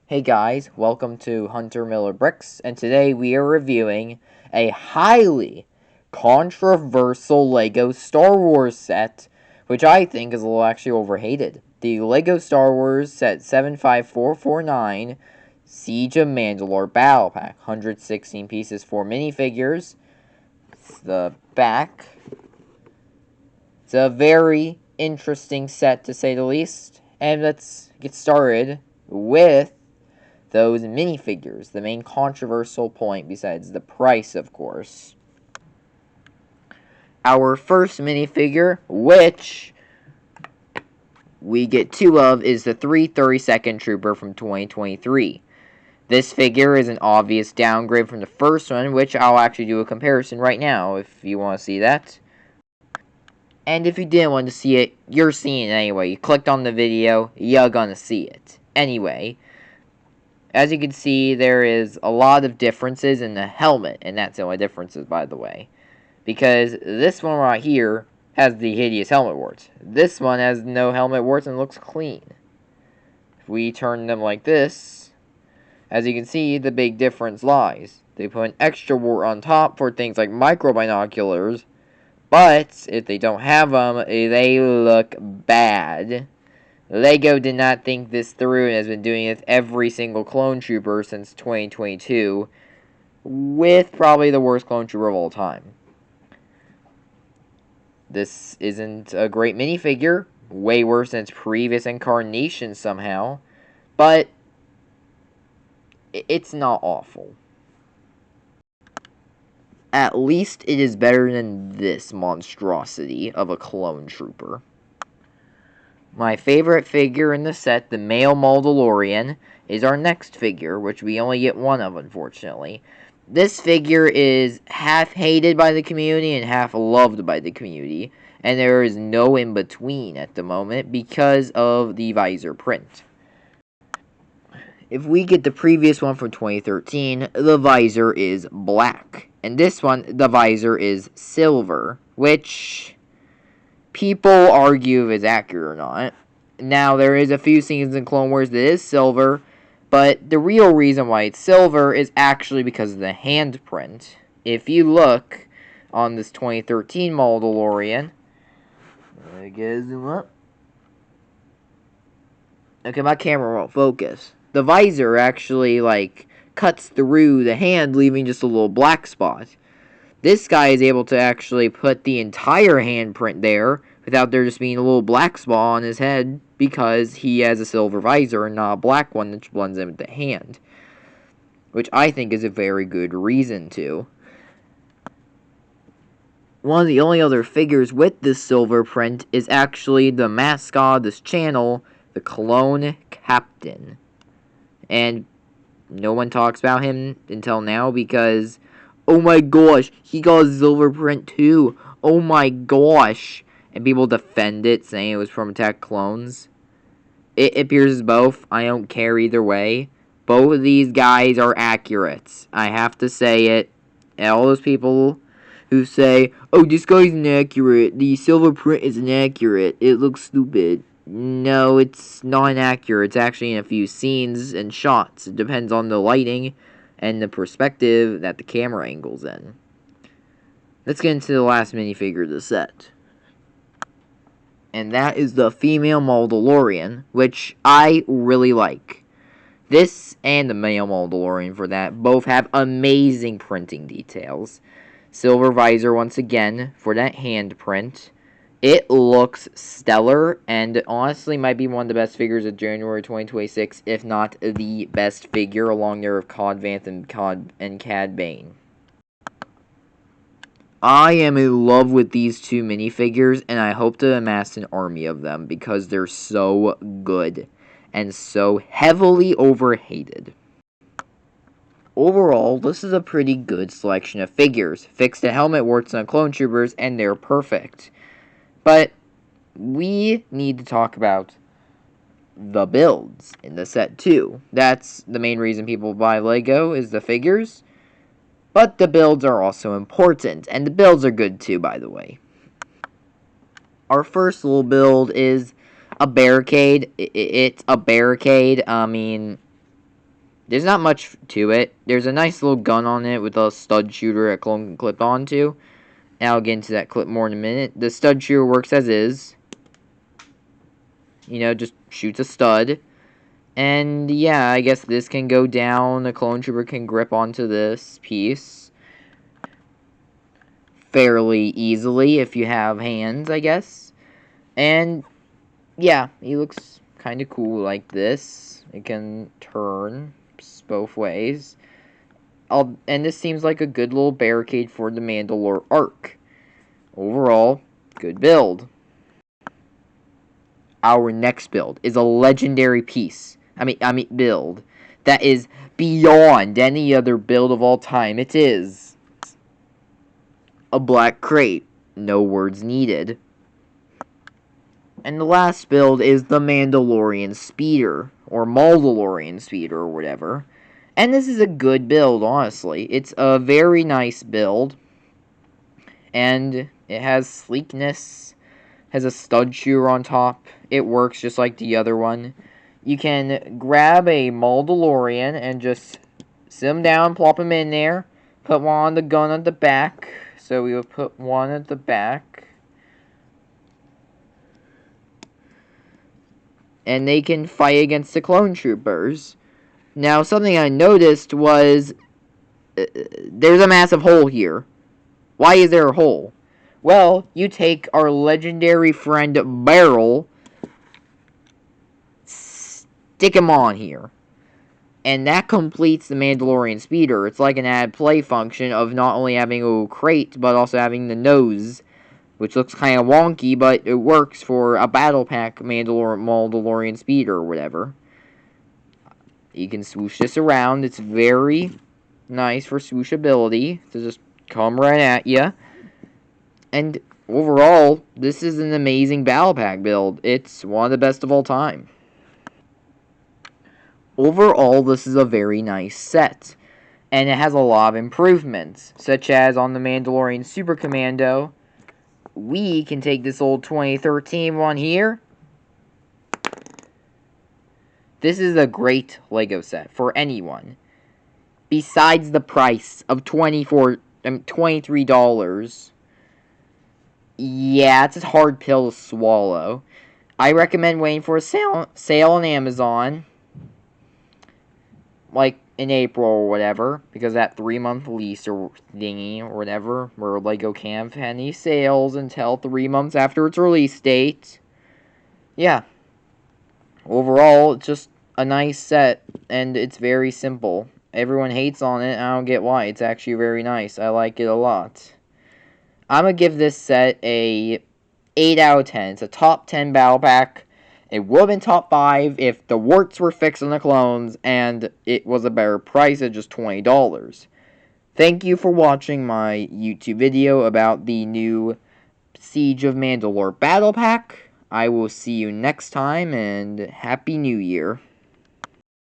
Hey guys, welcome to Hunter Miller Bricks, and today we are reviewing a highly controversial LEGO Star Wars set, which I think is a little actually overhated. The LEGO Star Wars set 75449 Siege of Mandalore Battle Pack, 116 pieces, 4 minifigures. It's the back. It's a very interesting set to say the least, and let's get started with those minifigures, the main controversial point besides the price, of course. Our first minifigure, which we get two of, is the 332nd Trooper from 2023. This figure is an obvious downgrade from the first one, which I'll actually do a comparison right now if you want to see that. And if you didn't want to see it, you're seeing it anyway. You clicked on the video, you're gonna see it. Anyway, as you can see, there is a lot of differences in the helmet, and that's the only differences, by the way. Because this one right here has the hideous helmet warts. This one has no helmet warts and looks clean. If we turn them like this, as you can see, the big difference lies. They put an extra wart on top for things like micro binoculars, but if they don't have them, they look bad. LEGO did not think this through and has been doing it with every single clone trooper since 2022, with probably the worst clone trooper of all time. This isn't a great minifigure, way worse than its previous incarnation somehow, but it's not awful. At least it is better than this monstrosity of a clone trooper. My favorite figure in the set, the male Mandalorian, is our next figure, which we only get one of, unfortunately. This figure is half hated by the community and half loved by the community, and there is no in-between at the moment because of the visor print. If we get the previous one from 2013, the visor is black, and this one, the visor is silver, which people argue if it's accurate or not. Now, there is a few scenes in Clone Wars that is silver, but the real reason why it's silver is actually because of the handprint. If you look on this 2013 Mandalorian, I guess zoom up. Okay, my camera won't focus. The visor actually, cuts through the hand, leaving just a little black spot. This guy is able to actually put the entire handprint there without there just being a little black spot on his head because he has a silver visor and not a black one that blends in with the hand. Which I think is a very good reason to. One of the only other figures with this silver print is actually the mascot of this channel, the Clone Captain. And no one talks about him until now because, oh my gosh, he got a silver print too. Oh my gosh. And people defend it, saying it was from Attack Clones. It appears as both. I don't care either way. Both of these guys are accurate. I have to say it. And all those people who say, oh, this guy's inaccurate. The silver print is inaccurate. It looks stupid. No, it's not inaccurate. It's actually in a few scenes and shots. It depends on the lighting and the perspective that the camera angle's in. Let's get into the last minifigure of the set. And that is the female Mandalorian, which I really like. This and the male Mandalorian, for that, both have amazing printing details. Silver visor once again for that hand print. It looks stellar, and honestly might be one of the best figures of January 2026, if not the best figure, along there with Cod Vanth and Cad Bane. I am in love with these two minifigures, and I hope to amass an army of them because they're so good and so heavily overhated. Overall, this is a pretty good selection of figures. Fix the helmet warts on clone troopers, and they're perfect. But we need to talk about the builds in the set too. That's the main reason people buy LEGO, is the figures. But the builds are also important, and the builds are good too, by the way. Our first little build is a barricade. It's a barricade. I mean, there's not much to it. There's a nice little gun on it with a stud shooter that clone can clip onto. And I'll get into that clip more in a minute. The stud shooter works as is. You know, just shoots a stud. And yeah, I guess this can go down. The clone trooper can grip onto this piece fairly easily if you have hands, I guess. And yeah, he looks kind of cool like this. It can turn both ways. And this seems like a good little barricade for the Mandalore arc. Overall, good build. Our next build is a legendary piece. Build that is beyond any other build of all time. It is a black crate. No words needed. And the last build is the Mandalorian Speeder, or Mandalorian Speeder, or whatever. And this is a good build, honestly. It's a very nice build. And it has sleekness, has a stud shooter on top. It works just like the other one. You can grab a Mandalorian and just sit him down, plop him in there, put one on the gun at the back. So we will put one at the back. And they can fight against the clone troopers. Now, something I noticed was there's a massive hole here. Why is there a hole? Well, you take our legendary friend Barrel, stick him on here, and that completes the Mandalorian Speeder. It's like an add play function of not only having a little crate, but also having the nose, which looks kind of wonky, but it works for a battle pack Mandalorian Speeder or whatever. You can swoosh this around. It's very nice for swooshability to just come right at you. And overall, this is an amazing battle pack build. It's one of the best of all time. Overall, this is a very nice set. And it has a lot of improvements, such as on the Mandalorian Super Commando. We can take this old 2013 one here. This is a great LEGO set for anyone. Besides the price of $23. Yeah, it's a hard pill to swallow. I recommend waiting for a sale on Amazon. Like in April or whatever. Because that 3-month lease or thingy or whatever. Where LEGO can't have any sales until 3 months after its release date. Yeah. Overall, it's just a nice set. And it's very simple. Everyone hates on it. I don't get why. It's actually very nice. I like it a lot. I'm going to give this set a 8 out of 10. It's a top 10 battle pack. It would have been top 5 if the warts were fixed on the clones and it was a better price at just $20. Thank you for watching my YouTube video about the new Siege of Mandalore battle pack. I will see you next time, and Happy New Year.